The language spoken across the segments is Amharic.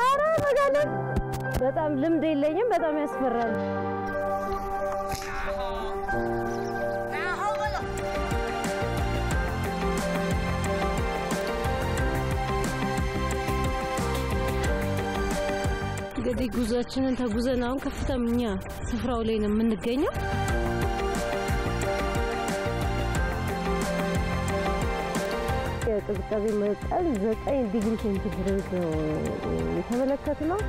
አረ መጋለጥ በጣም ልምድ የለኝም በጣም ያስፈራል እንግዲህ ጉዟችንን ተጉዘን አሁን ከፍተኛ ስፍራው ላይ ነው የምንገኘው የቅዝቃዜ መጠን 9 ዲግሪ ሴንቲግሬድ የተመለከትነው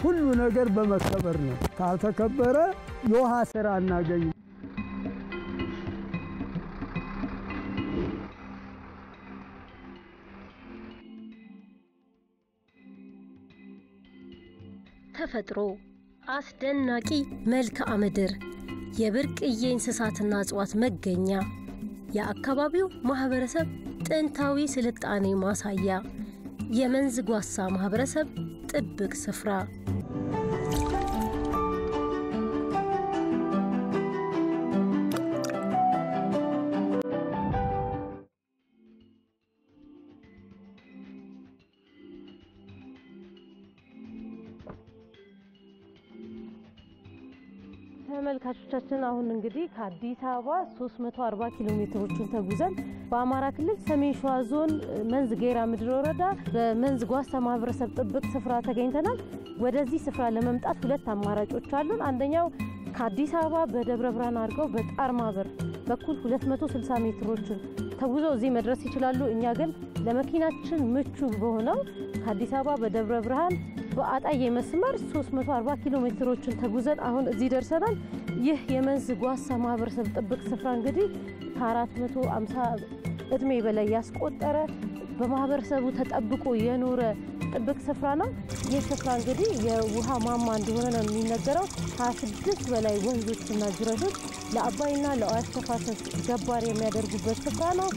ሁሉ ነገር በመከበር ነው ካልተከበረ የውሃ ስራ እናገኝ ተፈጥሮ አስደናቂ መልክዓ ምድር የብርቅዬ እንስሳትና እጽዋት መገኛ የአካባቢው ማህበረሰብ ጥንታዊ ስልጣኔ ማሳያ የመንዝ ጓሳ ማህበረሰብ ጥብቅ ስፍራ ተመልካቾቻችን አሁን እንግዲህ ከአዲስ አበባ 340 ኪሎ ሜትሮችን ተጉዘን በአማራ ክልል ሰሜን ሸዋ ዞን መንዝ ጌራ ምድር ወረዳ በመንዝ ጓሳ ማህበረሰብ ጥብቅ ስፍራ ተገኝተናል ወደዚህ ስፍራ ለመምጣት ሁለት አማራጮች አሉን አንደኛው ከአዲስ አበባ በደብረ ብርሃን አድርገው በጣርማበር በኩል 260 ሜትሮችን ተጉዘው እዚህ መድረስ ይችላሉ እኛ ግን ለመኪናችን ምቹ በሆነው ከአዲስ አበባ በደብረ ብርሃን በአጣዬ መስመር 340 ኪሎ ሜትሮችን ተጉዘን አሁን እዚህ ደርሰናል ይህ የመንዝ ጓሳ ማህበረሰብ ጥብቅ ስፍራ እንግዲህ ከ450 እድሜ በላይ ያስቆጠረ በማህበረሰቡ ተጠብቆ የኖረ ጥብቅ ስፍራ ነው ይህ ስፍራ እንግዲህ የውሃ ማማ እንደሆነ ነው የሚነገረው 26 በላይ ወንዞችና ጅረቶች ለአባይና ለአዋሽ ተፋሰስ ገባር የሚያደርጉበት ስፍራ ነው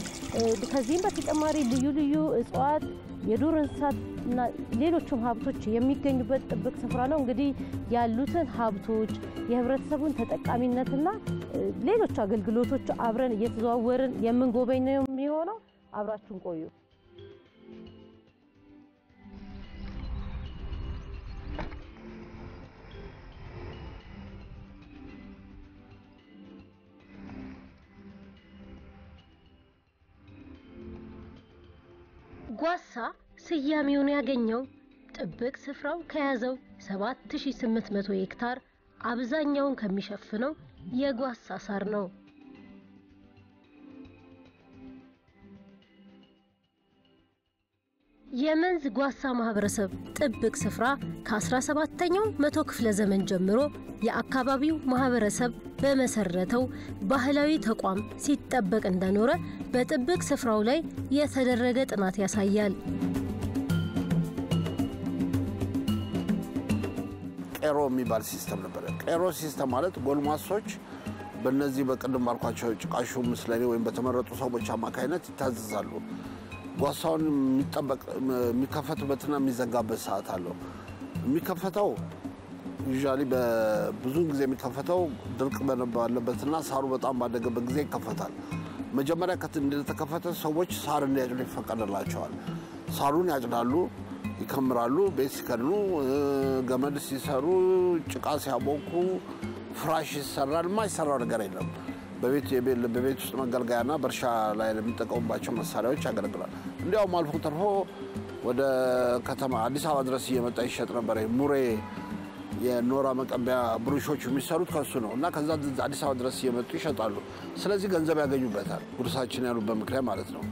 ከዚህም በተጨማሪ ልዩ ልዩ እጽዋት የዱር እንስሳትና ሌሎችም ሀብቶች የሚገኙበት ጥብቅ ስፍራ ነው እንግዲህ ያሉትን ሀብቶች የህብረተሰቡን ተጠቃሚነትና ሌሎች አገልግሎቶች አብረን እየተዘዋወርን የምንጎበኝ ነው የሚሆነው አብራችሁን ቆዩ ጓሳ ስያሜውን ያገኘው ጥብቅ ስፍራው ከያዘው 7800 ሄክታር አብዛኛውን ከሚሸፍነው የጓሳ ሳር ነው የመንዝ ጓሳ ማህበረሰብ ጥብቅ ስፍራ ከ17ኛው መቶ ክፍለ ዘመን ጀምሮ የአካባቢው ማህበረሰብ በመሰረተው ባህላዊ ተቋም ሲጠበቅ እንደኖረ በጥብቅ ስፍራው ላይ የተደረገ ጥናት ያሳያል ቄሮ የሚባል ሲስተም ነበር ቄሮ ሲስተም ማለት ጎልማሶች በእነዚህ በቅድም ባልኳቸው ጭቃሹ ምስለኔ ወይም በተመረጡ ሰዎች አማካይነት ይታዘዛሉ ጓሳውን የሚከፈትበትና የሚዘጋበት ሰዓት አለው የሚከፈተው ዩዥዋሊ በብዙ ጊዜ የሚከፈተው ድርቅ ባለበትና ሳሩ በጣም ባደገበት ጊዜ ይከፈታል መጀመሪያ እንደተከፈተ ሰዎች ሳር እንዲያጭዱ ይፈቀድላቸዋል ሳሩን ያጭዳሉ ይከምራሉ ቤት ሲከድኑ ገመድ ሲሰሩ ጭቃ ሲያቦኩ ፍራሽ ይሰራል ማይሰራው ነገር የለም በቤት ውስጥ መገልገያና በርሻ ላይ ለሚጠቀሙባቸው መሳሪያዎች ያገለግላል እንዲያውም አልፎ ተርፎ ወደ ከተማ አዲስ አበባ ድረስ እየመጣ ይሸጥ ነበር ሙሬ የኖራ መቀበያ ብሩሾች የሚሰሩት ከሱ ነውና ከዛ አዲስ አበባ ድረስ እየመጡ ይሸጣሉ ስለዚህ ገንዘብ ያገኙበታል ጉርሳችን ያሉበት ምክንያት ማለት ነው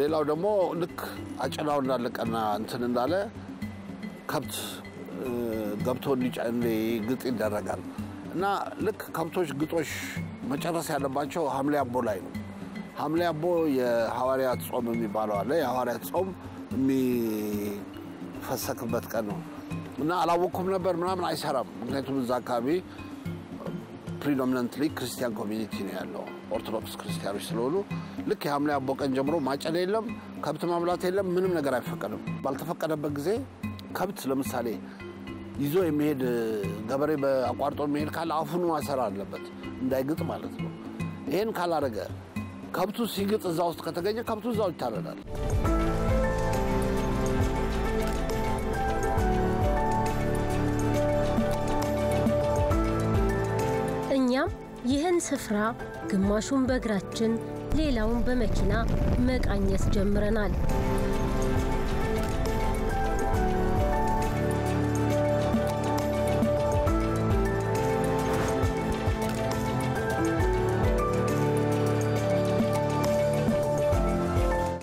ሌላው ደግሞ ልክ አጨዳው እንዳለቀና እንትን እንዳለ ከብት ገብቶ ግጥ ይደረጋል እና ልክ ከብቶች ግጦሽ መጨረስ ያለባቸው ሐምሌ አቦ ላይ ነው ሐምሌ አቦ የሐዋርያት ጾም የሚባለው አለ የሐዋርያት ጾም የሚፈሰክበት ቀን ነው እና አላወኩም ነበር ምናምን አይሰራም ምክንያቱም እዛ አካባቢ predominantly ክርስቲያን ኮሚኒቲ ነው ያለው ኦርቶዶክስ ክርስቲያኖች ስለሆኑ ልክ የሐምሌ አቦ ቀን ጀምሮ ማጨድ የለም ከብት ማምላት የለም ምንም ነገር አይፈቀድም ባልተፈቀደበት ጊዜ ከብት ለምሳሌ ይዞ የሚሄድ ገበሬ በአቋርጦ የሚሄድ ካለ አፉን ማሰር አለበት እንዳይግጥ ማለት ነው ይሄን ካላረገ ከብቱ ሲግጥ እዛ ውስጥ ከተገኘ ከብቱ እዛው ይታረዳል እኛም ይህን ስፍራ ግማሹን በእግራችን ሌላውን በመኪና መቃኘት ጀምረናል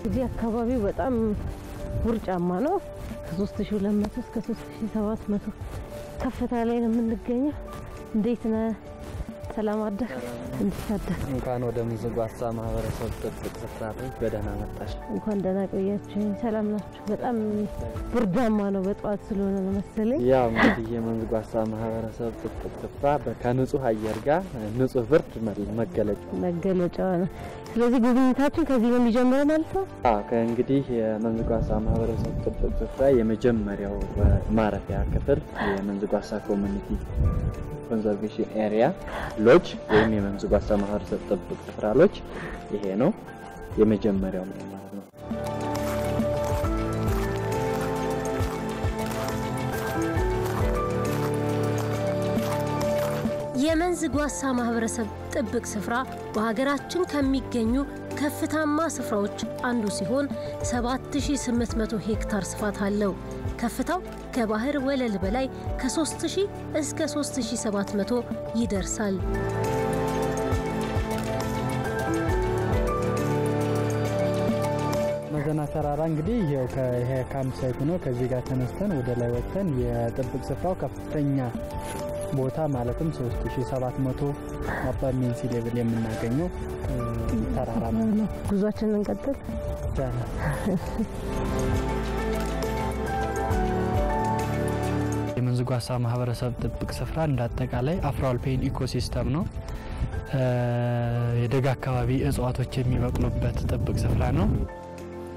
እዚህ አካባቢው በጣም ውርጫማ ነው ከ3200 እስከ 3700 ከፍታ ላይ ነው የምንገኘው እንዴት ነው ሰላም አደር እንድታደር እንኳን ወደ ምንዝጓሳ ማህበረሰብ ጥብቅ ስፍራ በደህና መጣሽ እንኳን ደህና ቆያችሁ ሰላም ናችሁ በጣም ብርዳማ ነው በጧት ስለሆነ ነው መሰለኝ ያው እንግዲህ የምንዝጓሳ ማህበረሰብ ጥብቅ ስፍራ ከንጹህ አየር ጋር ንጹህ ብርድ መገለጫ ነው ስለዚህ ጉብኝታችን ከዚህ ነው የሚጀምረው ማለት ነው ከእንግዲህ የምንዝጓሳ ማህበረሰብ ጥብቅ ስፍራ የመጀመሪያው ማረፊያ ክፍል የምንዝጓሳ ኮሚኒቲ conservation area lodge ወይም የምንዝጓሳ ማህበረሰብ ጥብቅ ስፍራ lodge ይሄ ነው የመጀመሪያው ማለት ነው የምንዝጓሳ ማህበረሰብ ጥብቅ ስፍራ በሀገራችን ከሚገኙ ከፍታማ ስፍራዎች አንዱ ሲሆን 7800 ሄክታር ስፋት አለው ከፍታው ከባህር ወለል በላይ ከ3000 እስከ 3700 ይደርሳል መገና ተራራ እንግዲህ ይሄው ከካምፕ ሳይት ነው ከዚህ ጋር ተነስተን ወደ ላይ ወጥተን የጥብቅ ስፍራው ከፍተኛ ቦታ ማለትም 3700 አባል ሜንሲ ሌቭል የምናገኘው ተራራ ነው ጉዟችንን እንቀጥል የምንዝጓሳ ማህበረሰብ ጥብቅ ስፍራ እንዳጠቃላይ አፍሮ አልፓይን ኢኮሲስተም ነው የደጋ አካባቢ እጽዋቶች የሚበቅሉበት ጥብቅ ስፍራ ነው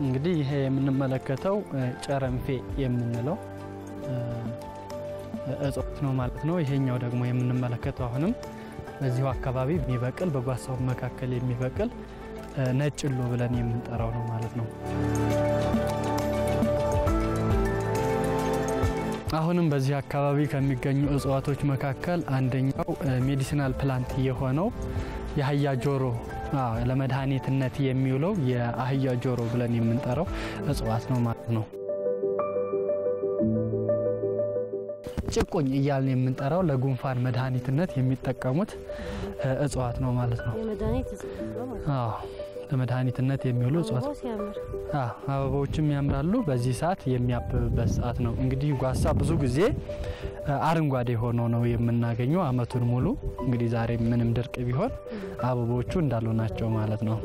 እንግዲህ ይሄ የምንመለከተው ጨረንፌ የምንለው እጽዋት ነው ማለት ነው ይሄኛው ደግሞ የምንመለከተው አሁንም በዚሁ አካባቢ የሚበቅል በጓሳው መካከል የሚበቅል ነጭሎ ብለን የምንጠራው ነው ማለት ነው አሁንም በዚህ አካባቢ ከሚገኙ እጽዋቶች መካከል አንደኛው ሜዲሲናል ፕላንት የሆነው የአህያ ጆሮ ለመድኃኒትነት የሚውለው የአህያ ጆሮ ብለን የምንጠራው እጽዋት ነው ማለት ነው ጭቁኝ እያልን የምንጠራው ለጉንፋን መድኃኒትነት የሚጠቀሙት እጽዋት ነው ማለት ነው የመድኃኒት እጽዋት ለመድኃኒትነት የሚውሉ እጽዋት አበባዎችም ያምራሉ በዚህ ሰዓት የሚያብብበት ሰዓት ነው እንግዲህ ጓሳ ብዙ ጊዜ አረንጓዴ ሆኖ ነው የምናገኘው አመቱን ሙሉ እንግዲህ ዛሬ ምንም ድርቅ ቢሆን አበቦቹ እንዳሉ ናቸው ማለት ነው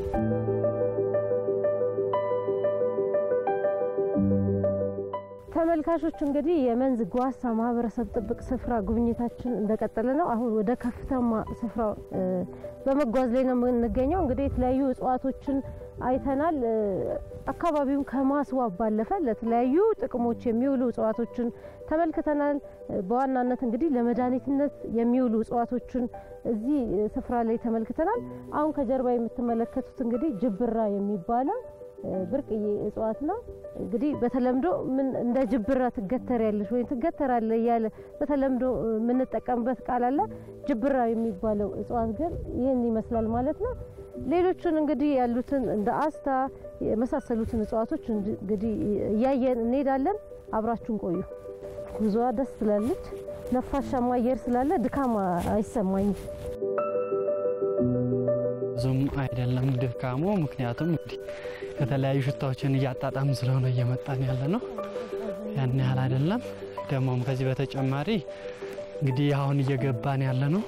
ተመልካቾች እንግዲህ የምንዝጓሳ ማህበረሰብ ጥብቅ ስፍራ ጉብኝታችን እንደቀጠለ ነው አሁን ወደ ከፍታማ ስፍራው በመጓዝ ላይ ነው የምንገኘው እንግዲህ የተለያዩ እጽዋቶችን አይተናል አካባቢውን ከማስዋብ ባለፈ ለተለያዩ ጥቅሞች የሚውሉ እጽዋቶችን ተመልክተናል በዋናነት እንግዲህ ለመድኃኒትነት የሚውሉ እጽዋቶችን እዚህ ስፍራ ላይ ተመልክተናል አሁን ከጀርባ የምትመለከቱት እንግዲህ ጅብራ የሚባለው ብርቅዬ እጽዋት ነው እንግዲህ በተለምዶ ምን እንደ ጅብራ ትገተራለሽ ወይ ትገተራለ ያለ በተለምዶ ምን ተጠቀምበት ቃል አለ ጅብራ የሚባለው እጽዋት ግን ይሄን ይመስላል ማለት ነው ሌሎችን እንግዲህ ያሉትን እንደ አስታ የመሳሰሉትን እጽዋቶች እንግዲህ ያየን እንሄዳለን አብራችሁን ቆዩ ጉዞዋ ደስ ትላለች ነፋሻማ አየር ስላለ ድካማ አይሰማኝም ዙም አይደለም ድካሙ ምክንያቱም እንግዲህ ከተለያዩ ሽታዎችን እያጣጣም ስለሆነ እየመጣን ያለ ነው ያን ያህል አይደለም ደሞም ከዚህ በተጨማሪ እንግዲህ አሁን እየገባን ያለ ነው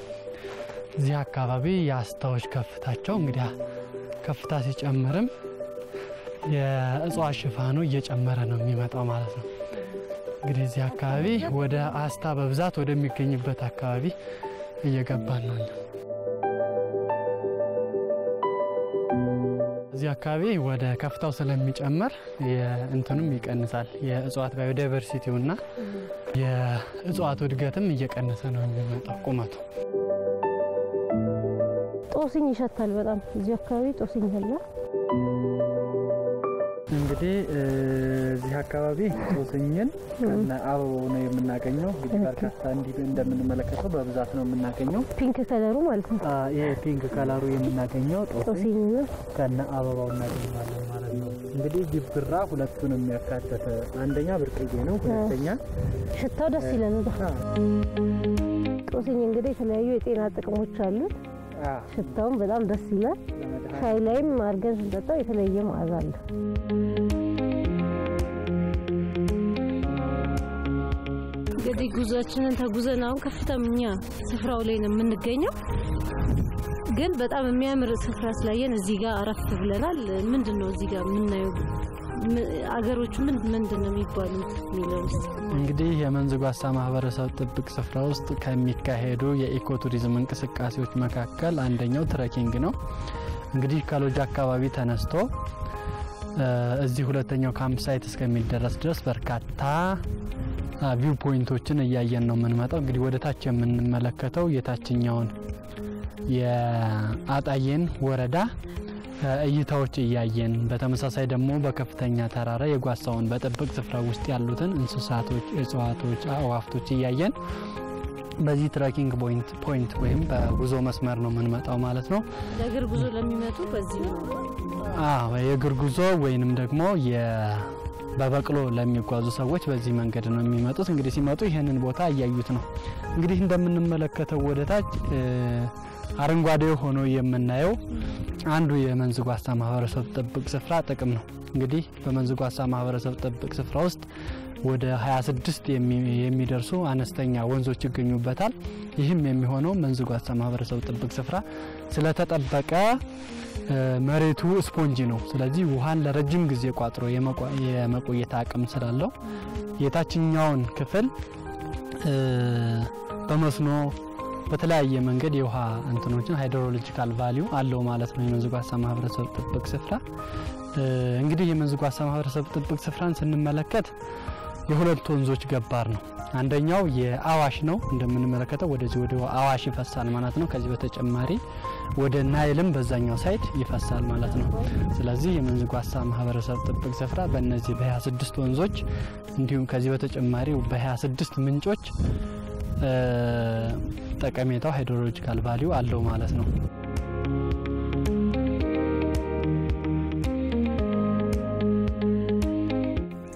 እዚህ አካባቢ ያስታዎች ከፍታቸው እንግዲህ ከፍታ ሲጨምርም የእጽዋት ሽፋኑ እየጨመረ ነው የሚመጣው ማለት ነው። እንግዲህ እዚህ አካባቢ ወደ አስታ በብዛት ወደሚገኝበት አካባቢ እየገባን ነው። እዚህ አካባቢ ወደ ከፍታው ስለሚጨምር የእንትኑም ይቀንሳል። የእጽዋት ባዮዳይቨርሲቲውና የእጽዋት እድገትም እየቀነሰ ነው የሚመጣው ቁመቱ። ጦስኝ ይሸታል በጣም እዚህ አካባቢ ጦስኝ አለ። እንግዲህ እዚህ አካባቢ ጦስኝን እና አበባው ነው የምናገኘው። እንግዲህ በርካታ እንዲህ እንደምንመለከተው በብዛት ነው የምናገኘው። ፒንክ ከለሩ ማለት ነው። ይሄ ፒንክ ከለሩ የምናገኘው ጦስኝ ከነ አበባው እናገኛለን ማለት ነው። እንግዲህ ጅብራ ሁለቱንም ያካተተ አንደኛ ብርቅዬ ነው፣ ሁለተኛ ሽታው ደስ ይላል። ጦስኝ እንግዲህ የተለያዩ የጤና ጥቅሞች አሉት። ሽታውም በጣም ደስ ይላል። ሻይ ላይም አድርገን ስንጠጣው የተለየ መዓዛ አለው። እንግዲህ ጉዟችንን ተጉዘን አሁን ከፍተኛ ስፍራው ላይ ነው የምንገኘው። ግን በጣም የሚያምር ስፍራ ስላየን እዚህ ጋር አረፍ ብለናል። ምንድነው እዚህ ጋር የምናየው አገሮቹ ምንድነው የሚባሉት ሚሊዮንስ? እንግዲህ የመንዝ ጓሳ ማህበረሰብ ጥብቅ ስፍራ ውስጥ ከሚካሄዱ የኢኮቱሪዝም እንቅስቃሴዎች መካከል አንደኛው ትሬኪንግ ነው። እንግዲህ ከሎጅ አካባቢ ተነስቶ እዚህ ሁለተኛው ካምፕ ሳይት እስከሚደረስ ድረስ በርካታ ቪው ፖይንቶችን እያየን ነው የምንመጣው። እንግዲህ ወደ ታች የምንመለከተው የታችኛውን የአጣዬን ወረዳ እይታዎች እያየን በተመሳሳይ ደግሞ በከፍተኛ ተራራ የጓሳውን በጥብቅ ስፍራ ውስጥ ያሉትን እንስሳቶች፣ እጽዋቶች፣ አዋፍቶች እያየን በዚህ ትሬኪንግ ፖይንት ወይም በጉዞ መስመር ነው የምንመጣው ማለት ነው። የእግር ጉዞ ለሚመጡ በዚህ ነው። የእግር ጉዞ ወይንም ደግሞ በበቅሎ ለሚጓዙ ሰዎች በዚህ መንገድ ነው የሚመጡት። እንግዲህ ሲመጡ ይሄንን ቦታ እያዩት ነው። እንግዲህ እንደምንመለከተው ወደታች አረንጓዴ ሆኖ የምናየው አንዱ የመንዝ ጓሳ ማህበረሰብ ጥብቅ ስፍራ ጥቅም ነው። እንግዲህ በመንዝ ጓሳ ማህበረሰብ ጥብቅ ስፍራ ውስጥ ወደ 26 የሚደርሱ አነስተኛ ወንዞች ይገኙበታል። ይህም የሚሆነው መንዝ ጓሳ ማህበረሰብ ጥብቅ ስፍራ ስለተጠበቀ መሬቱ ስፖንጂ ነው። ስለዚህ ውሃን ለረጅም ጊዜ ቋጥሮ የመቆየት አቅም ስላለው የታችኛውን ክፍል በመስኖ በተለያየ መንገድ የውሃ እንትኖችን ሃይድሮሎጂካል ቫልዩ አለው ማለት ነው የመንዝ ጓሳ ማህበረሰብ ጥብቅ ስፍራ። እንግዲህ የመንዝ ጓሳ ማህበረሰብ ጥብቅ ስፍራን ስንመለከት የሁለት ወንዞች ገባር ነው። አንደኛው የአዋሽ ነው እንደምንመለከተው ወደዚህ ወደ አዋሽ ይፈሳል ማለት ነው። ከዚህ በተጨማሪ ወደ ናይልም በዛኛው ሳይድ ይፈሳል ማለት ነው። ስለዚህ የመንዝ ጓሳ ማህበረሰብ ጥብቅ ስፍራ በእነዚህ በ26 ወንዞች እንዲሁም ከዚህ በተጨማሪ በ26 ምንጮች ጠቀሜታው ሃይድሮሎጂካል ቫልዩ አለው ማለት ነው።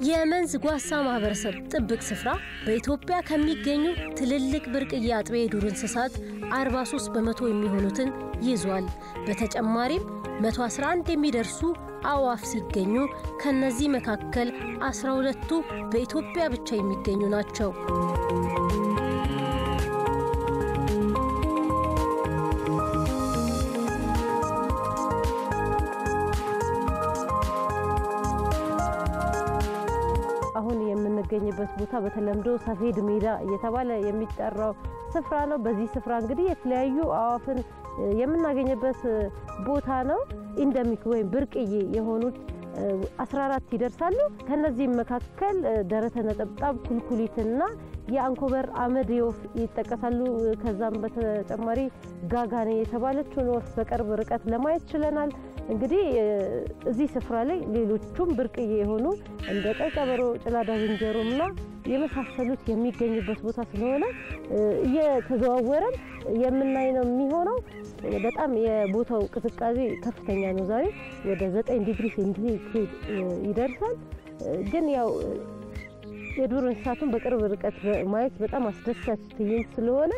የመንዝ ጓሳ ማህበረሰብ ጥብቅ ስፍራ በኢትዮጵያ ከሚገኙ ትልልቅ ብርቅዬ አጥቢ የዱር እንስሳት 43 በመቶ የሚሆኑትን ይዟል። በተጨማሪም 111 የሚደርሱ አዋፍ ሲገኙ ከነዚህ መካከል 12ቱ በኢትዮጵያ ብቻ የሚገኙ ናቸው። አሁን የምንገኝበት ቦታ በተለምዶ ሰፌድ ሜዳ እየተባለ የሚጠራው ስፍራ ነው። በዚህ ስፍራ እንግዲህ የተለያዩ አዋፍን የምናገኝበት ቦታ ነው። ኢንደሚክ ወይም ብርቅዬ የሆኑት 14 ይደርሳሉ። ከነዚህ መካከል ደረተ ነጠብጣብ፣ ኩልኩሊትና የአንኮበር አመድ ወፍ ይጠቀሳሉ። ከዛም በተጨማሪ ጋጋኔ የተባለችውን ወፍ በቅርብ ርቀት ለማየት ችለናል። እንግዲህ እዚህ ስፍራ ላይ ሌሎቹም ብርቅዬ የሆኑ እንደ ቀይ ቀበሮ፣ ጭላዳ ዝንጀሮና የመሳሰሉት የሚገኙበት ቦታ ስለሆነ እየተዘዋወረን የምናይ ነው የሚሆነው። በጣም የቦታው ቅዝቃዜ ከፍተኛ ነው። ዛሬ ወደ 9 ዲግሪ ሴንቲግሬድ ይደርሳል። ግን ያው የዱር እንስሳቱን በቅርብ ርቀት ማየት በጣም አስደሳች ትዕይንት ስለሆነ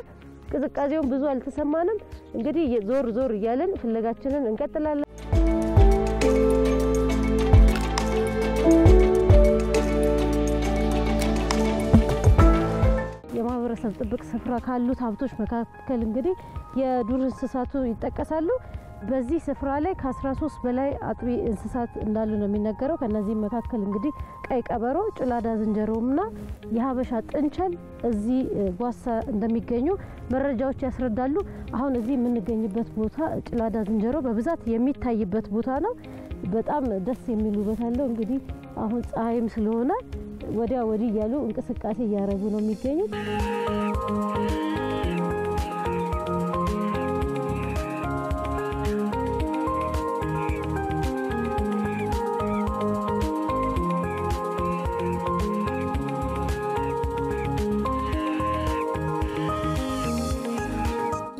ቅዝቃዜውን ብዙ አልተሰማንም። እንግዲህ ዞር ዞር እያለን ፍለጋችንን እንቀጥላለን። የማህበረሰብ ጥብቅ ስፍራ ካሉት ሀብቶች መካከል እንግዲህ የዱር እንስሳቱ ይጠቀሳሉ። በዚህ ስፍራ ላይ ከ13 በላይ አጥቢ እንስሳት እንዳሉ ነው የሚነገረው። ከነዚህ መካከል እንግዲህ ቀይ ቀበሮ፣ ጭላዳ ዝንጀሮና የሀበሻ ጥንቸል እዚህ ጓሳ እንደሚገኙ መረጃዎች ያስረዳሉ። አሁን እዚህ የምንገኝበት ቦታ ጭላዳ ዝንጀሮ በብዛት የሚታይበት ቦታ ነው። በጣም ደስ የሚል ውበት አለው። እንግዲህ አሁን ፀሐይም ስለሆነ ወዲያ ወዲህ ያሉ እንቅስቃሴ እያደረጉ ነው የሚገኙት።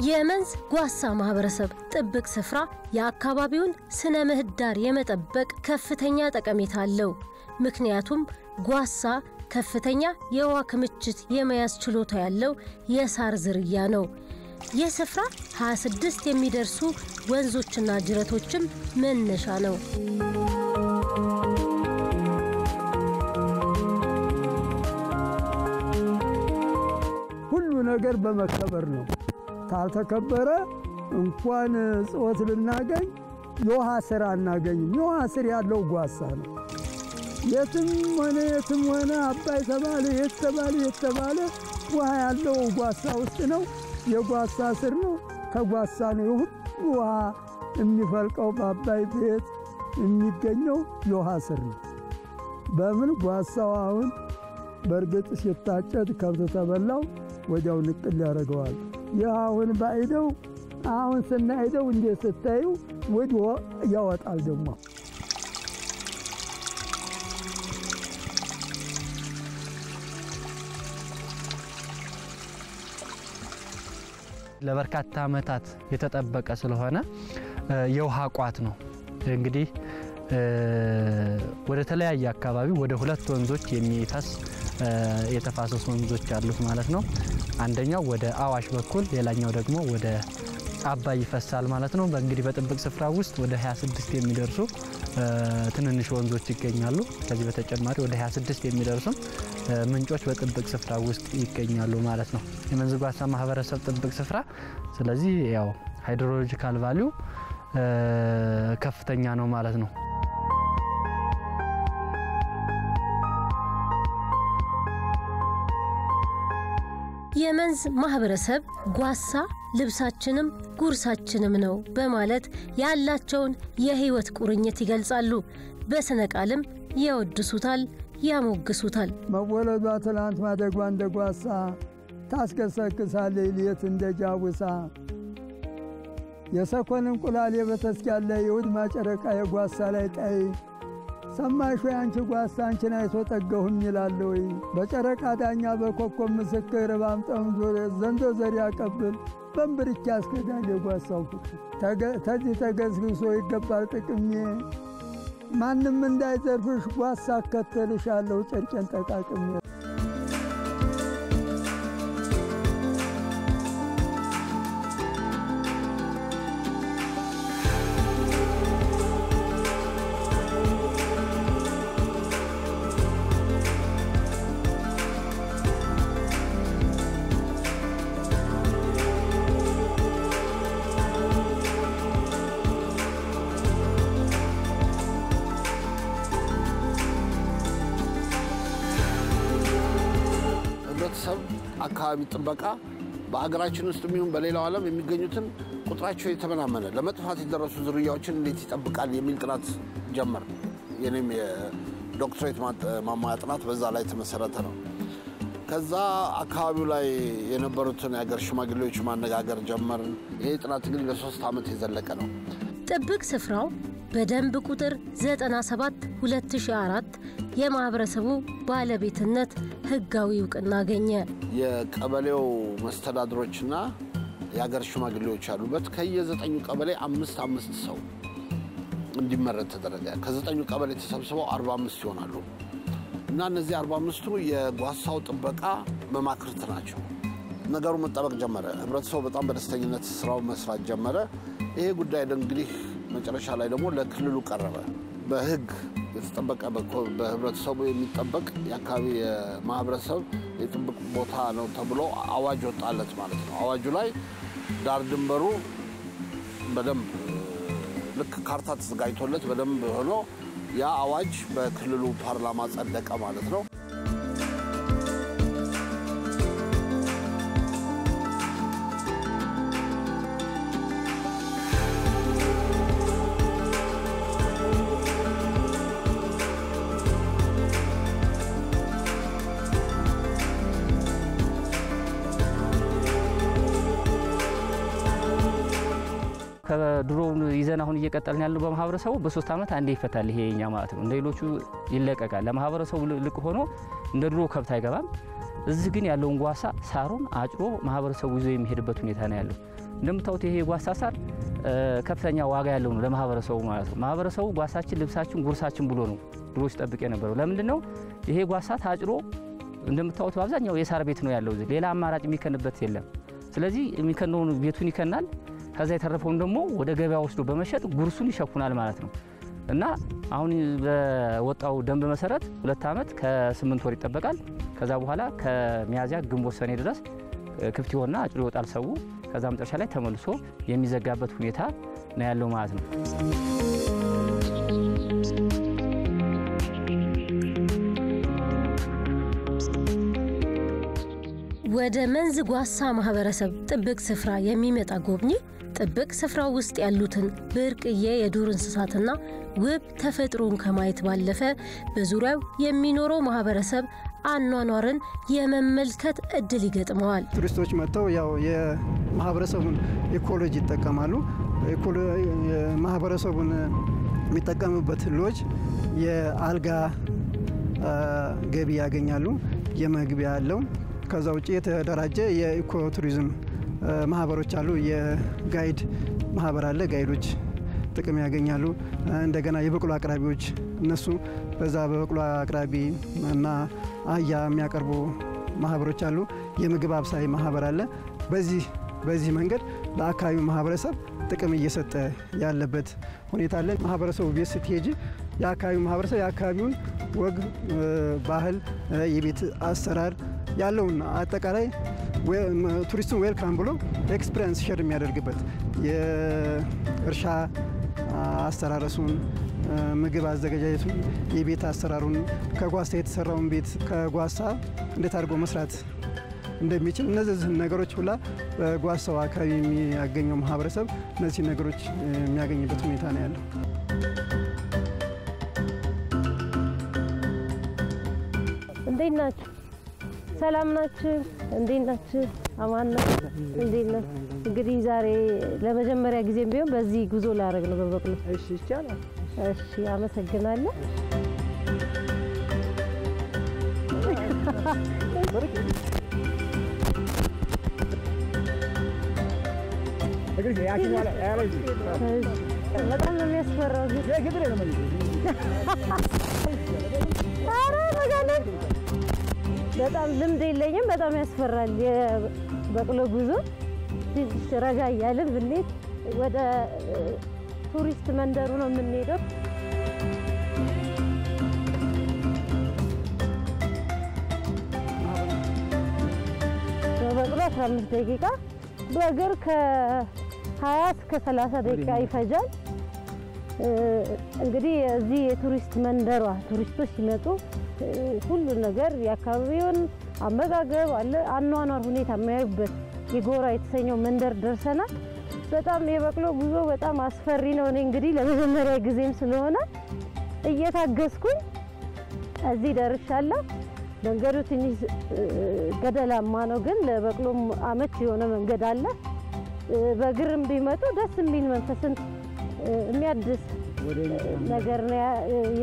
የመንዝ ጓሳ ማህበረሰብ ጥብቅ ስፍራ የአካባቢውን ስነ ምህዳር የመጠበቅ ከፍተኛ ጠቀሜታ አለው። ምክንያቱም ጓሳ ከፍተኛ የውሃ ክምችት የመያዝ ችሎታ ያለው የሳር ዝርያ ነው። ይህ ስፍራ 26 የሚደርሱ ወንዞችና ጅረቶችም መነሻ ነው። ሁሉ ነገር በመከበር ነው። ካልተከበረ እንኳን ጽወት ልናገኝ የውሃ ስራ እናገኝም። የውሃ ስር ያለው ጓሳ ነው። የትም ሆነ አባይ ተባለ የተባለ ውሃ ያለው ጓሳ ውስጥ ነው። የጓሳ ስር ነው። ከጓሳ ነው ሁሉ ውሃ የሚፈልቀው። በአባይ ቤት የሚገኘው የውሃ ስር ነው። በምን ጓሳው አሁን በእርግጥ ሲታጨድ ከብት ተበላው ወዲያው ንቅል ያደርገዋል። ይህ አሁን ባይደው አሁን ስናይደው እንዴት ስታዩ ወዲያው ያወጣል ደግሞ። ለበርካታ ዓመታት የተጠበቀ ስለሆነ የውሃ ቋት ነው። እንግዲህ ወደ ተለያየ አካባቢ ወደ ሁለት ወንዞች የሚፈስ የተፋሰሱ ወንዞች አሉት ማለት ነው። አንደኛው ወደ አዋሽ በኩል ሌላኛው ደግሞ ወደ አባይ ይፈሳል ማለት ነው። በእንግዲህ በጥብቅ ስፍራ ውስጥ ወደ 26 የሚደርሱ ትንንሽ ወንዞች ይገኛሉ። ከዚህ በተጨማሪ ወደ 26 የሚደርሱ ምንጮች በጥብቅ ስፍራ ውስጥ ይገኛሉ ማለት ነው። የመንዝ ጓሳ ማህበረሰብ ጥብቅ ስፍራ ስለዚህ ያው ሃይድሮሎጂካል ቫልዩ ከፍተኛ ነው ማለት ነው። የመንዝ ማህበረሰብ ጓሳ ልብሳችንም ጉርሳችንም ነው በማለት ያላቸውን የህይወት ቁርኝት ይገልጻሉ። በስነ ቃልም ያወድሱታል፣ ያሞግሱታል። መወለዷ ትላንት ማደጓ እንደ ጓሳ ታስከሰክሳለች ሌት እንደ ጃውሳ የሰኮን እንቁላል የበተስኪያለ የውድ ማጨረቃ የጓሳ ላይ ጣይ ሰማሽ ወይ አንቺ ጓሳ አንቺን አይቶ ጠገሁኝ ይላል ወይ በጨረቃ ዳኛ በኮከብ ምስክር ባምጠም ዘንዶ ዘር ያቀብል በእምብርቻ ያስከዳል የጓሳው ተዚህ ተገዝግሶ ይገባል ጥቅሜ ማንም እንዳይዘርፍሽ ጓሳ ከተልሻለሁ ጨርጨን ጠቃቅሜ። አካባቢ ጥበቃ በአገራችን ውስጥ የሚሆን በሌላው ዓለም የሚገኙትን ቁጥራቸው የተመናመነ ለመጥፋት የደረሱ ዝርያዎችን እንዴት ይጠብቃል የሚል ጥናት ጀመር። የኔም የዶክትሬት ማማያ ጥናት በዛ ላይ ተመሰረተ ነው። ከዛ አካባቢው ላይ የነበሩትን የአገር ሽማግሌዎች ማነጋገር ጀመርን። ይሄ ጥናት እንግዲህ ለ3 ዓመት የዘለቀ ነው። ጥብቅ ስፍራው በደንብ ቁጥር 97/2004 የማህበረሰቡ ባለቤትነት ህጋዊ እውቅና አገኘ። የቀበሌው መስተዳድሮችና የአገር ሽማግሌዎች ያሉበት ከየ9ኙ ቀበሌ 5 ሰው እንዲመረጥ ተደረገ። ከ9ኙ ቀበሌ ተሰብስበው 45 ይሆናሉ እና እነዚህ 45ቱ የጓሳው ጥበቃ መማክርት ናቸው። ነገሩ መጠበቅ ጀመረ። ህብረተሰቡ በጣም በደስተኝነት ስራው መስራት ጀመረ። ይሄ ጉዳይ እንግዲህ መጨረሻ ላይ ደግሞ ለክልሉ ቀረበ። በህግ የተጠበቀ በህብረተሰቡ የሚጠበቅ የአካባቢ ማህበረሰብ የጥብቅ ቦታ ነው ተብሎ አዋጅ ወጣለት ማለት ነው። አዋጁ ላይ ዳር ድንበሩ በደንብ ልክ ካርታ ተዘጋጅቶለት በደንብ ሆኖ ያ አዋጅ በክልሉ ፓርላማ ጸደቀ ማለት ነው። ከድሮ ይዘን አሁን እየቀጠልን ያለው በማህበረሰቡ በ3 አመት አንዴ ይፈታል ይሄኛ ማለት ነው። እንደሌሎቹ ይለቀቃል። ለማህበረሰቡ ልቅ ሆኖ እንደ ድሮ ከብት አይገባም። እዚህ ግን ያለውን ጓሳ ሳሩን አጭሮ ማህበረሰቡ ይዞ የሚሄድበት ሁኔታ ነው ያለው። እንደምታውቁት ይሄ ጓሳ ሳር ከፍተኛ ዋጋ ያለው ነው ለማህበረሰቡ ማለት ነው። ማህበረሰቡ ጓሳችን፣ ልብሳችን፣ ጉርሳችን ብሎ ነው ድሮ ሲጠብቅ የነበረው። ለምንድነው ይሄ ጓሳ ታጭሮ እንደምታውቁት አብዛኛው የሳር ቤት ነው ያለው። ሌላ አማራጭ የሚከንበት የለም። ስለዚህ የሚከነው ቤቱን ይከናል። ከዛ የተረፈውን ደግሞ ወደ ገበያ ወስዶ በመሸጥ ጉርሱን ይሸኩናል ማለት ነው። እና አሁን በወጣው ደንብ መሰረት 2 አመት ከ8 ወር ይጠበቃል። ከዛ በኋላ ከሚያዚያ ግንቦት ሰኔ ድረስ ክፍት ይሆንና አጭሮ ይወጣል ሰው። ከዛ መጨረሻ ላይ ተመልሶ የሚዘጋበት ሁኔታ ነው ያለው ማለት ነው። ወደ መንዝ ጓሳ ማህበረሰብ ጥብቅ ስፍራ የሚመጣ ጎብኚ ጥብቅ ስፍራው ውስጥ ያሉትን ብርቅዬ የዱር እንስሳትና ውብ ተፈጥሮን ከማየት ባለፈ በዙሪያው የሚኖረው ማህበረሰብ አኗኗርን የመመልከት እድል ይገጥመዋል። ቱሪስቶች መጥተው ያው የማህበረሰቡን ኢኮሎጂ ይጠቀማሉ። ማህበረሰቡን የሚጠቀሙበት ሎጅ የአልጋ ገቢ ያገኛሉ። የመግቢያ ያለው ከዛ ውጪ የተደራጀ የኢኮ ቱሪዝም ማህበሮች አሉ። የጋይድ ማህበር አለ። ጋይዶች ጥቅም ያገኛሉ። እንደገና የበቅሎ አቅራቢዎች እነሱ በዛ በበቅሎ አቅራቢ እና አህያ የሚያቀርቡ ማህበሮች አሉ። የምግብ አብሳይ ማህበር አለ። በዚህ መንገድ ለአካባቢው ማህበረሰብ ጥቅም እየሰጠ ያለበት ሁኔታ አለ። ማህበረሰቡ ቤት ስትሄጂ የአካባቢው ማህበረሰብ የአካባቢውን ወግ፣ ባህል፣ የቤት አሰራር ያለውን አጠቃላይ ቱሪስቱን ዌልካም ብሎ ኤክስፒሪየንስ ሼር የሚያደርግበት የእርሻ አስተራረሱን፣ ምግብ አዘገጃጀቱን፣ የቤት አሰራሩን፣ ከጓሳ የተሰራውን ቤት ከጓሳ እንዴት አድርጎ መስራት እንደሚችል እነዚህ ነገሮች ሁላ በጓሳው አካባቢ የሚያገኘው ማህበረሰብ እነዚህ ነገሮች የሚያገኝበት ሁኔታ ነው ያለው። እንዴት ናችሁ? ሰላም ናችሁ? እንዴት ናችሁ? አማን ነው? እንዴት ነው? እንግዲህ ዛሬ ለመጀመሪያ ጊዜም ቢሆን በዚህ ጉዞ ላደርግ ነው በበቅሎ። እሺ ይቻላል። እሺ አመሰግናለሁ። በጣም ነው የሚያስፈራው። በጣም ልምድ የለኝም። በጣም ያስፈራል የበቅሎ ጉዞ። ረጋ እያልን ብንሄድ ወደ ቱሪስት መንደሩ ነው የምንሄደው። በበቅሎ 15 ደቂቃ፣ በእግር ከ20 እስከ 30 ደቂቃ ይፈጃል። እንግዲህ እዚህ የቱሪስት መንደሯ ቱሪስቶች ሲመጡ ሁሉ ነገር የአካባቢውን አመጋገብ አለ አኗኗር ሁኔታ የሚያዩበት የጎራ የተሰኘው መንደር ደርሰናል። በጣም የበቅሎ ጉዞ በጣም አስፈሪ ነው። እኔ እንግዲህ ለመጀመሪያ ጊዜም ስለሆነ እየታገስኩኝ እዚህ ደርሻለሁ። መንገዱ ትንሽ ገደላማ ነው፣ ግን ለበቅሎም አመች የሆነ መንገድ አለ። በእግርም ቢመጡ ደስ የሚል መንፈስን የሚያድስ ነገር ነው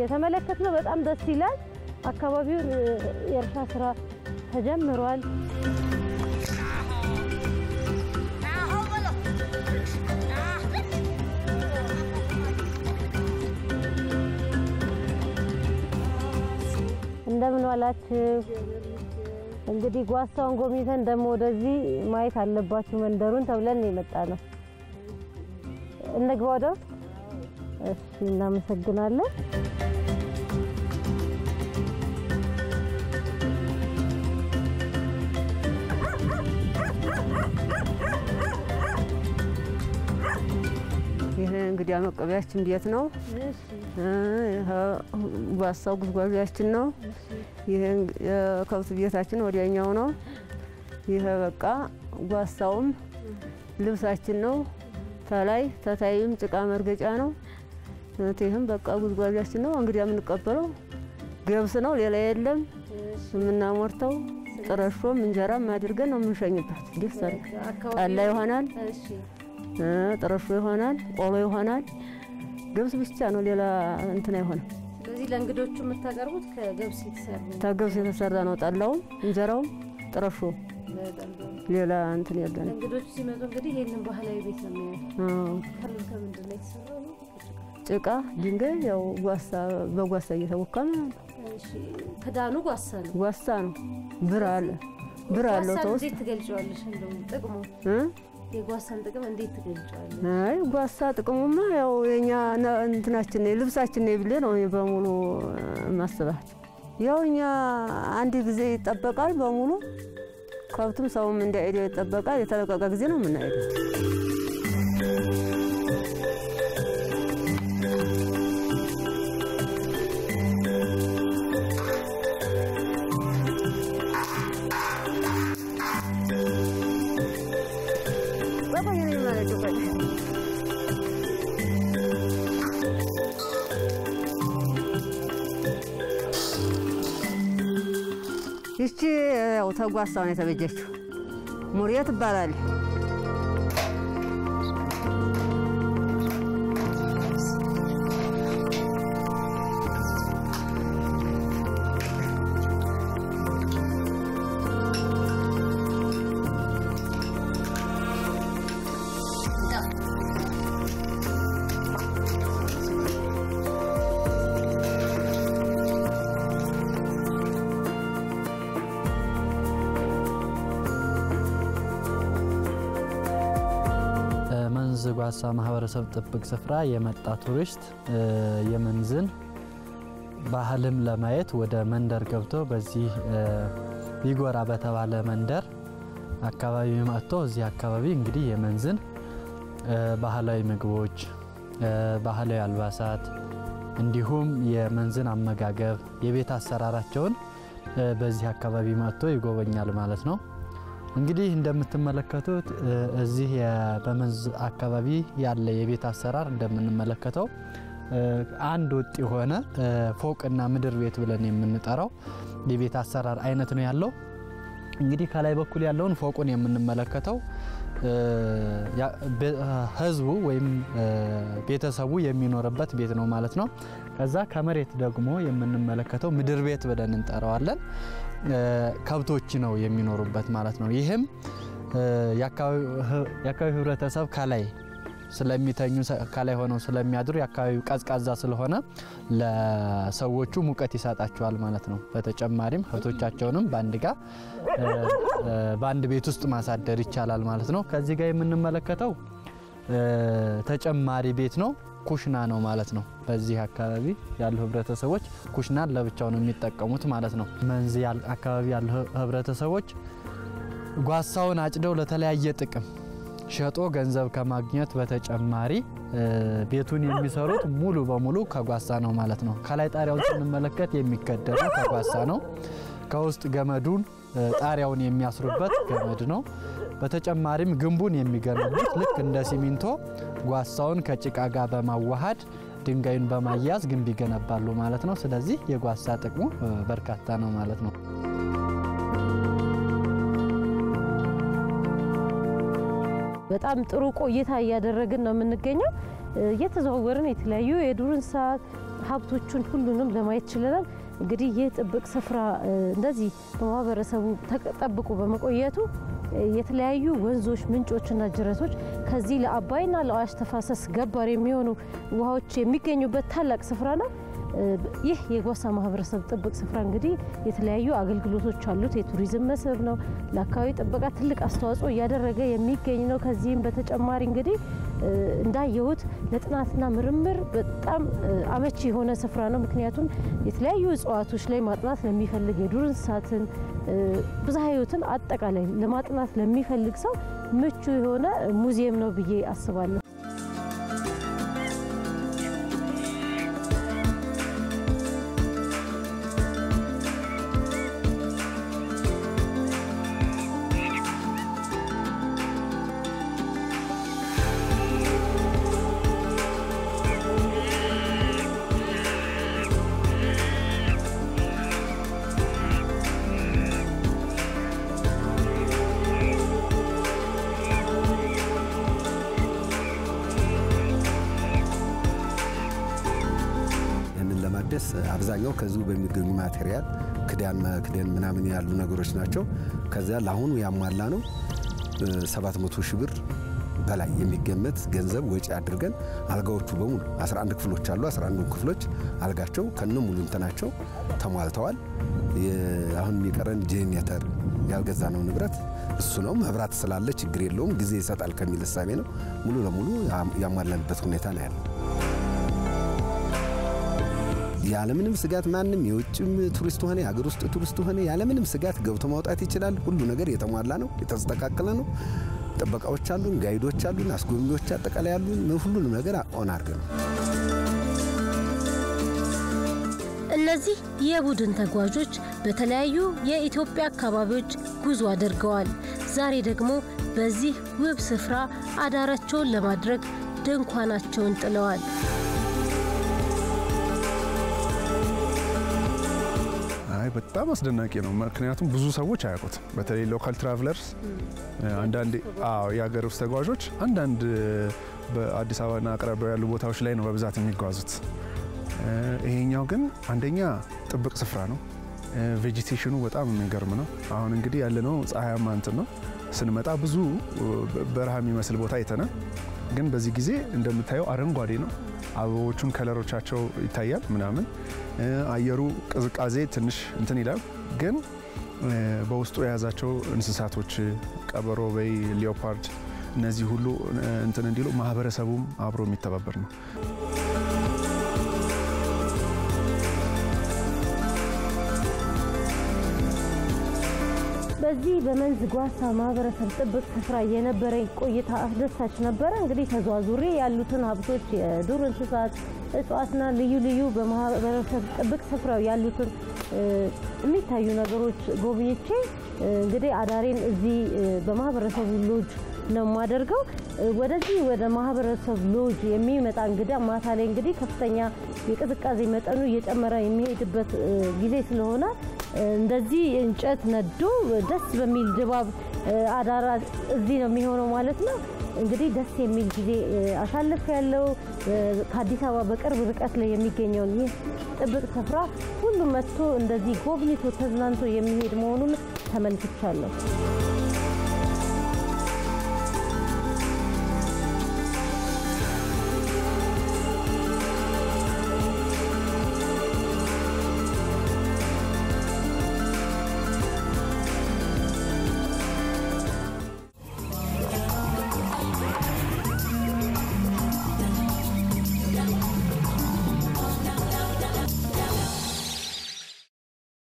የተመለከትነው። በጣም ደስ ይላል። አካባቢውን የእርሻ ስራ ተጀምሯል። እንደምን ዋላችሁ? እንግዲህ ጓሳውን ጎብኝተን ደግሞ ወደዚህ ማየት አለባችሁ መንደሩን ተብለን የመጣ ነው። እንግባ ወደ ውስጥ። እሺ እናመሰግናለን። እንግዲህ መቀበያችን ቤት ነው። ጓሳው ጉዝጓዣችን ነው። ይሄ የከብት ቤታችን ወዲያኛው ነው። ይሄ በቃ ጓሳውም ልብሳችን ነው። ተላይ ተታይም ጭቃ መርገጫ ነው። ይሄም በቃ ጉዝጓዣችን ነው። እንግዲህ የምንቀበለው ገብስ ነው፣ ሌላ የለም። የምናሞርተው ጥረሾም እንጀራም አድርገን ነው የምንሸኝበት። ደስ አለ። ጠላ ይሆናል፣ ጥረሾ ይሆናል፣ ቆሎ ይሆናል። ገብስ ብቻ ነው፣ ሌላ እንትን አይሆንም። ስለዚህ ለእንግዶቹ የምታቀርቡት ከገብስ የተሰራ ነው። ከገብስ የተሰራ ነው። ጠላውም እንጀራውም ጥረሾ ሌላ እንትን የለም። እንግዶቹ ሲመጡ እንግዲህ ይሄንን ባህላዊ ቤት ነው የሚያዩት። ከምንድን ነው የተሰራው? ጭቃ ድንጋይ፣ ያው ጓሳ በጓሳ እየተወካ ነው። እሺ ክዳኑ ጓሳ ነው። ጓሳ ነው። ብር አለ፣ ብር አለው ተውስ። እንዴት ትገልጫለሽ? እንደው ጥቅሙ የጓሳን ጥቅም እንዴት ትገልጫለሽ? አይ ጓሳ ጥቅሙማ ያው የኛ እንትናችን ነው፣ ልብሳችን ነው ብለ ነው በሙሉ ማስባት። ያው እኛ አንድ ጊዜ ይጠበቃል በሙሉ ከብቱም ሰውም እንዳይሄድ ይጠበቃል። የተለቀቀ ጊዜ ነው የምናሄደው። ይቺ ያው ተጓሳው ነው የተበጀችው። ሙሪያ ትባላለች። ጓሳ ማህበረሰብ ጥብቅ ስፍራ የመጣ ቱሪስት የመንዝን ባህልም ለማየት ወደ መንደር ገብቶ በዚህ ቢጎራ በተባለ መንደር አካባቢ መጥቶ እዚህ አካባቢ እንግዲህ የመንዝን ባህላዊ ምግቦች፣ ባህላዊ አልባሳት እንዲሁም የመንዝን አመጋገብ፣ የቤት አሰራራቸውን በዚህ አካባቢ መጥቶ ይጎበኛል ማለት ነው። እንግዲህ እንደምትመለከቱት እዚህ በመንዝ አካባቢ ያለ የቤት አሰራር እንደምንመለከተው አንድ ወጥ የሆነ ፎቅና ምድር ቤት ብለን የምንጠራው የቤት አሰራር አይነት ነው ያለው። እንግዲህ ከላይ በኩል ያለውን ፎቁን የምንመለከተው ህዝቡ ወይም ቤተሰቡ የሚኖርበት ቤት ነው ማለት ነው። ከዛ ከመሬት ደግሞ የምንመለከተው ምድር ቤት ብለን እንጠራዋለን። ከብቶች ነው የሚኖሩበት ማለት ነው። ይሄም የአካባቢው ህብረተሰብ ከላይ ስለሚተኙ ከላይ ሆነው ስለሚያድሩ የአካባቢው ቀዝቃዛ ስለሆነ ለሰዎቹ ሙቀት ይሰጣቸዋል ማለት ነው። በተጨማሪም ከብቶቻቸውንም በአንድ ቤት ውስጥ ማሳደር ይቻላል ማለት ነው። ከዚህ ጋር የምንመለከተው ተጨማሪ ቤት ነው፣ ኩሽና ነው ማለት ነው። በዚህ አካባቢ ያሉ ህብረተሰቦች ኩሽናን ለብቻው ነው የሚጠቀሙት ማለት ነው። መንዝ አካባቢ ያሉ ህብረተሰቦች ጓሳውን አጭደው ለተለያየ ጥቅም ሸጦ ገንዘብ ከማግኘት በተጨማሪ ቤቱን የሚሰሩት ሙሉ በሙሉ ከጓሳ ነው ማለት ነው። ከላይ ጣሪያውን ስንመለከት የሚከደነው ከጓሳ ነው። ከውስጥ ገመዱን ጣሪያውን የሚያስሩበት ገመድ ነው። በተጨማሪም ግንቡን የሚገነቡት ልክ እንደ ሲሚንቶ ጓሳውን ከጭቃ ጋር በማዋሃድ ድንጋዩን በማያያዝ ግንብ ይገነባሉ ማለት ነው። ስለዚህ የጓሳ ጥቅሙ በርካታ ነው ማለት ነው። በጣም ጥሩ ቆይታ እያደረግን ነው የምንገኘው። እየተዘዋወርን የተለያዩ የዱር እንስሳት ሀብቶቹን ሁሉንም ለማየት ችለናል። እንግዲህ ይህ ጥብቅ ስፍራ እንደዚህ በማህበረሰቡ ተጠብቆ በመቆየቱ የተለያዩ ወንዞች፣ ምንጮችና ጅረቶች ከዚህ ለአባይና ለአዋሽ ተፋሰስ ገባር የሚሆኑ ውሃዎች የሚገኙበት ታላቅ ስፍራ ነው። ይህ የጓሳ ማህበረሰብ ጥብቅ ስፍራ እንግዲህ የተለያዩ አገልግሎቶች አሉት። የቱሪዝም መስህብ ነው። ለአካባቢ ጥበቃ ትልቅ አስተዋጽኦ እያደረገ የሚገኝ ነው። ከዚህም በተጨማሪ እንግዲህ እንዳየሁት ለጥናትና ምርምር በጣም አመቺ የሆነ ስፍራ ነው። ምክንያቱም የተለያዩ እጽዋቶች ላይ ማጥናት ለሚፈልግ የዱር እንስሳትን ብዝሃ ሕይወትን አጠቃላይ ለማጥናት ለሚፈልግ ሰው ምቹ የሆነ ሙዚየም ነው ብዬ አስባለሁ። ለማደስ አብዛኛው ከዚሁ በሚገኙ ማቴሪያል ክዳን ምናምን ያሉ ነገሮች ናቸው። ከዛ ለአሁኑ ያሟላ ነው 700 ሺህ ብር በላይ የሚገመት ገንዘብ ወጪ አድርገን አልጋዎቹ በሙሉ 11 ክፍሎች አሉ። 11 ክፍሎች አልጋቸው ከነ ሙሉ እንትናቸው ተሟልተዋል። አሁን የሚቀረን ጄኔሬተር ያልገዛነው ንብረት እሱ ነው። መብራት ስላለ ችግር የለውም ጊዜ ይሰጣል ከሚል እሳቤ ነው ሙሉ ለሙሉ ያሟላንበት ሁኔታ ነው ያለው። ያለምንም ስጋት ማንም የውጭም ቱሪስት ሆነ የሀገር ውስጥ ቱሪስት ሆነ ያለምንም ስጋት ገብቶ ማውጣት ይችላል። ሁሉ ነገር የተሟላ ነው፣ የተስተካከለ ነው። ጥበቃዎች አሉን፣ ጋይዶች አሉን፣ አስጎብኚዎች አጠቃላይ አሉን። ሁሉንም ነገር ኦን አድርገን እነዚህ የቡድን ተጓዦች በተለያዩ የኢትዮጵያ አካባቢዎች ጉዞ አድርገዋል። ዛሬ ደግሞ በዚህ ውብ ስፍራ አዳራቸውን ለማድረግ ድንኳናቸውን ጥለዋል። በጣም አስደናቂ ነው። ምክንያቱም ብዙ ሰዎች አያውቁት። በተለይ ሎካል ትራቨለርስ አንዳንድ የሀገር ውስጥ ተጓዦች አንዳንድ በአዲስ አበባና አቅራቢያው ያሉ ቦታዎች ላይ ነው በብዛት የሚጓዙት። ይሄኛው ግን አንደኛ ጥብቅ ስፍራ ነው። ቬጂቴሽኑ በጣም የሚገርም ነው። አሁን እንግዲህ ያለነው ፀሐያማ እንትን ነው። ስንመጣ ብዙ በረሃ የሚመስል ቦታ አይተናል። ግን በዚህ ጊዜ እንደምታየው አረንጓዴ ነው። አበቦቹን ከለሮቻቸው ይታያል ምናምን። አየሩ ቅዝቃዜ ትንሽ እንትን ይላል። ግን በውስጡ የያዛቸው እንስሳቶች ቀበሮ፣ በይ፣ ሊዮፓርድ እነዚህ ሁሉ እንትን እንዲሉ ማህበረሰቡም አብሮ የሚተባበር ነው። በዚህ በመንዝ ጓሳ ማህበረሰብ ጥብቅ ስፍራ የነበረኝ ቆይታ አስደሳች ነበረ። እንግዲህ ተዟዙሬ ያሉትን ሀብቶች የዱር እንስሳት እጽዋትና ልዩ ልዩ በማህበረሰብ ጥብቅ ስፍራው ያሉትን የሚታዩ ነገሮች ጎብኝቼ እንግዲህ አዳሬን እዚህ በማህበረሰቡ ሎጅ ነው የማደርገው። ወደዚህ ወደ ማህበረሰብ ሎጅ የሚመጣ እንግዳ ማታ ላይ እንግዲህ ከፍተኛ የቅዝቃዜ መጠኑ እየጨመረ የሚሄድበት ጊዜ ስለሆነ እንደዚህ እንጨት ነዶ ደስ በሚል ድባብ አዳራ እዚህ ነው የሚሆነው ማለት ነው። እንግዲህ ደስ የሚል ጊዜ አሳልፍ ያለው ከአዲስ አበባ በቅርብ ርቀት ላይ የሚገኘው ይህ ጥብቅ ስፍራ ሁሉም መጥቶ እንደዚህ ጎብኝቶ ተዝናንቶ የሚሄድ መሆኑን ተመልክቻለሁ።